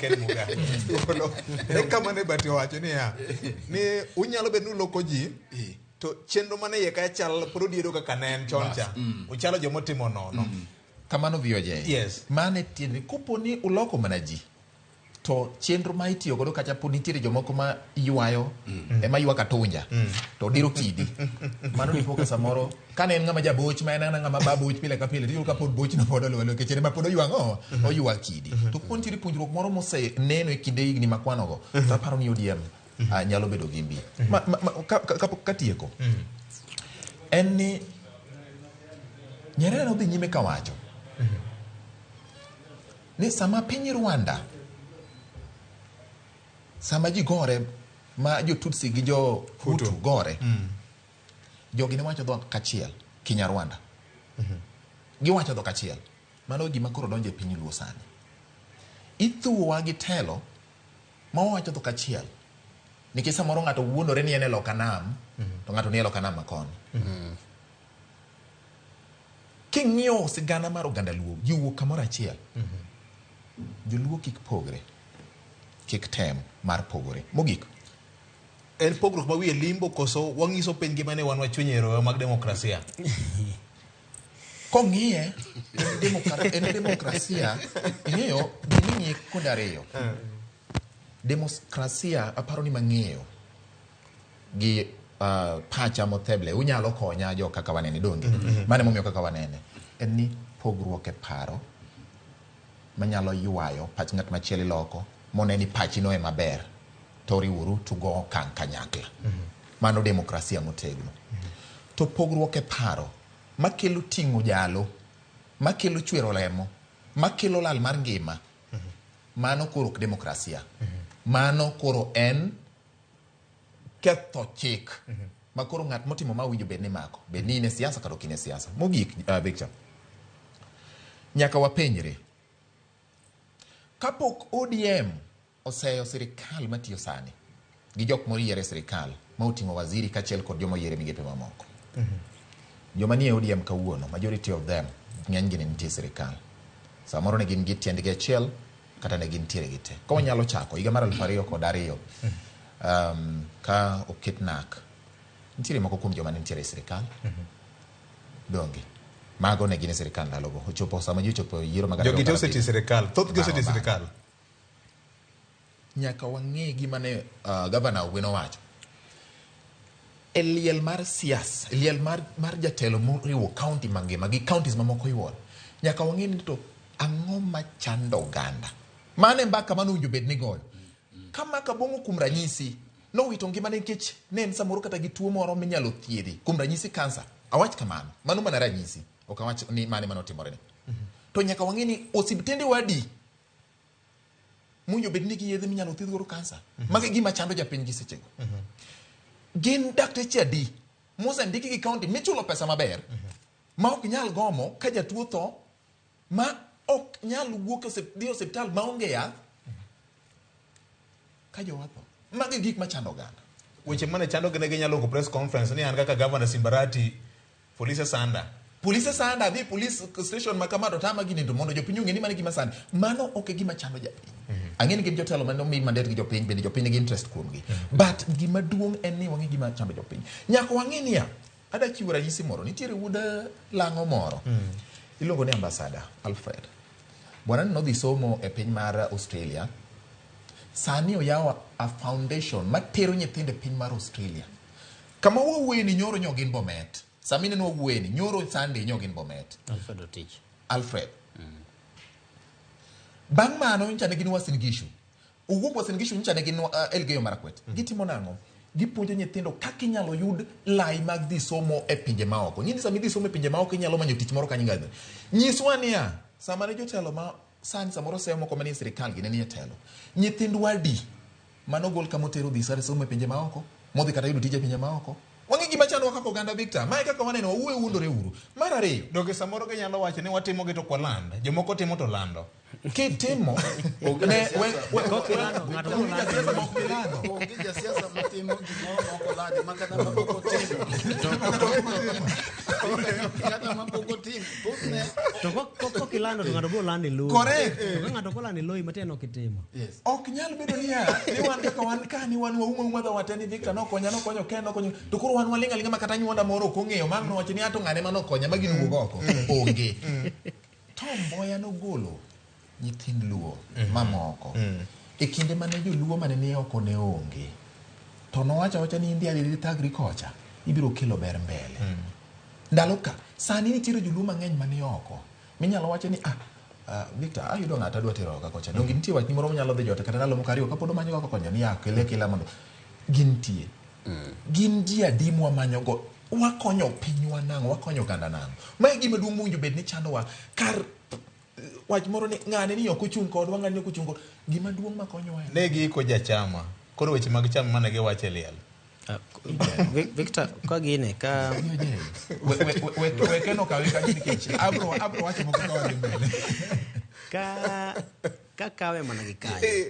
Ken Mugai. Kama ne bati wacho ni ya. Ni unyalo bedo loko ji. To chenro mane ye ka chal produiro ka kanen choncha. Uchalo jomotimo nono. Kamano VOJ. Yes. Mane tiende kopo ni uloko mana ji. To chenro ma itiyo godo kacha pod nitiere jomoko ma ywayo ema ywak atunja to diro kidi mano ni poka samoro kane en ngama jaboch ma en ngama baboch pile ka pile tiyudo ka pod boch no pod lolo ke chere ma pod oywango oywa kidi to kon nitiere puonjruok moro mose neno e kinde higni makwano go to aparo ni ODM nyalo bedo gi mbi ka tieko en ni Nyerere no dhi nyime kawacho ni sama piny Rwanda sama ji gore ma jo Tutsi gi jo Hutu gore jogi ne wacho dhok kachiel Kinyarwanda giwacho dhok achiel mano gima koro donjo e piny Luo sani ithuwa gi telo ma wacho dhok achiel nikech samoro ng'ato wuondore ni en e loka nam to ng'ato ni e loka nam makon king'iyo sigana mar oganda Luo jiwuok kamoro achiel joluo kik pogre kik tem mar pogore mogik en pogruok ma wiye limbo koso wangiso piny gima ne wan wachunye royo mag demokrasia kong'iye en demokrasia ing'eyo giming'e kod ariyo demokrasia aparo ni mang'eyo gi pacha motheble unyalo konya jo kaka wanene donge mane momiyo kaka wanene en ni pogruok e paro manyalo ywayo pach ng'at machielo loko moneni pachi no e maber to riwuru to go kan kanyakla mano demokrasia motegno to pogruok e paro makelo ting'o jalo makelo chwero lemo makelo lal mar ngima mano koro ok demokrasia mano koro en ketho chik makoro ng'at motimo ma winjo bed ni mako bed ni ne siasa kata ok ne siasa mogik Victor nyaka wapenjre kapok ODM oseyo sirikal matiyo sani gi jok moriere sirikal ma oting'o waziri kachiel kod joma oyiere migepe mamoko joma nie ODM kawuono majority of them ng'eny gi nitie sirikal samoro ne gin gi tiendgi achiel kata ne gin tiere gite ko wanyalo chako higa mar 2002 ka oket nak nitiere moko kuom joma nitiere sirikal donge mago ne gin sirikal ndalogo ochopo sama ji ochopo yiero magana jogi to seti sirikal thoth gi seti sirikal nyaka wang'e gima ne gavana Ogweno wacho e liel mar siasa liel mar jatelo moriwo county mangima gi counties mamoko yuol nyaka wang'e ni to ang'o machando oganda mane mbaka mano winjo bed ni goyo kama kabongo kuom ranyisi no wito ngimane nikech ne en samoro kata gi tuo moro minyalo thiedhi kuom ranyisi kansa awach kamano mano mana ranyisi ok awach ni mane manotimore ne to nyaka wang'e ni osiptende wadi munjo bed ni gi yedhe minyalo thiedh godo kansa mage gima chando japiny gi sechego gin dakteche adi mosendiki gi county michulo pesa maber ma ok nyal gomo ka jatuo tho ma ok nyal wuok e osiptal maonge yath ka jowatho mage gik machando oganda weche mane chando gine ginyalo go press conference ni an kaka governor Simbarati police sanda dhi police station makamado tama gini ndo mondo jopiny ong'e ni mane gima sandi mano ok gima chando japiny ang'e ni gin jotelo mane omi mandet gi jopiny bende jopiny nigi interest kuomgi but gima duong' en ni wang'e gima chando jopiny nyaka wang'e niya adachiwo ranyisi moro nitiere wuod lang'o moro iluongo ni ambassador Alfred bwana ni nodhi somo e piny mar Australia sani oyawo a foundation matero nyithinde piny mar Australia kama wawuoye ni nyoro nyogin Bomet samine no wawuoye ni nyoro Sunday nyogin Bomet Alfred bang' mano nchane gin Uasin Gishu owuok Uasin Gishu nchane gin Elgeyo Marakwet gitimo nang'o gipuonjo nyithindo kaka inyalo yud lai mag dhi somo e pinje maoko nyindi sami dhi somo e pinje maoko inyalo manyo tich moro kanyo ngadhi nyiswa niya sama ne jotelo ma sani samoro seyo moko manie sirikal gi ne nie telo nyithind wadi manogol kamotero dhi sare somo e pinje maoko modhi kata yudo tije e pinje maoko wang'e gima chandwa kaka oganda Victor mae kaka waneno wawuoye wundore uru mar ariyo doge samoro ginyalo wacho ni watimo gi to kwa land jomoko timo to lando kitimo ne siasa matimo gimoro moko landi makata mapoko timo kata mapoko timo to lando to ng'ato bro lando e loyi. Correct. To ka ng'ato kolando e loyi matiende ok itimo. Yes. ok nyal bedo niya ni wan kaka wan ka ni wan wauma dho wate ni Victor nokonya Ken nokonyo to koro wan waling' aling'a ma kata nyuonda moro ok ong'eyo mang' nowacho ni ato ng'ane manokonya ma gin wuok oko onge. Tom Mboya nogolo nyithind Luo mamoko e kinde mane joluo mane ni oko ne onge, to nowacho ni India dhi thagri kocha ibiro kelo ber mbele. Ndalo ka sani nitiere joluo mang'eny mane oko minyalo wacho ni Victor ayudo ng'ata adwa tero oko kocha donge nitie wach ni moro manyalo dhi jote kata ndalo moko ariyo kapod omanyo kaka konyo ni kele mondo gintie gin ji adi mwamanyogo wakonyo pinywa nang'o wakonyo oganda nang'o. Mae gima duong' mowinjo bed ni chandowa kar wach moro ni ng'ane ni ok ochung' kodwa ng'ane ni ok ochung' kodwa gima duong' makonyowa Ne giiko jachama koro weche mag chama mane giwacho e liel. Victor kwa gine ka wekeno kawe kanyo nikech abro wacho moko ka wadhi mbele ka kawe mana gi kanyo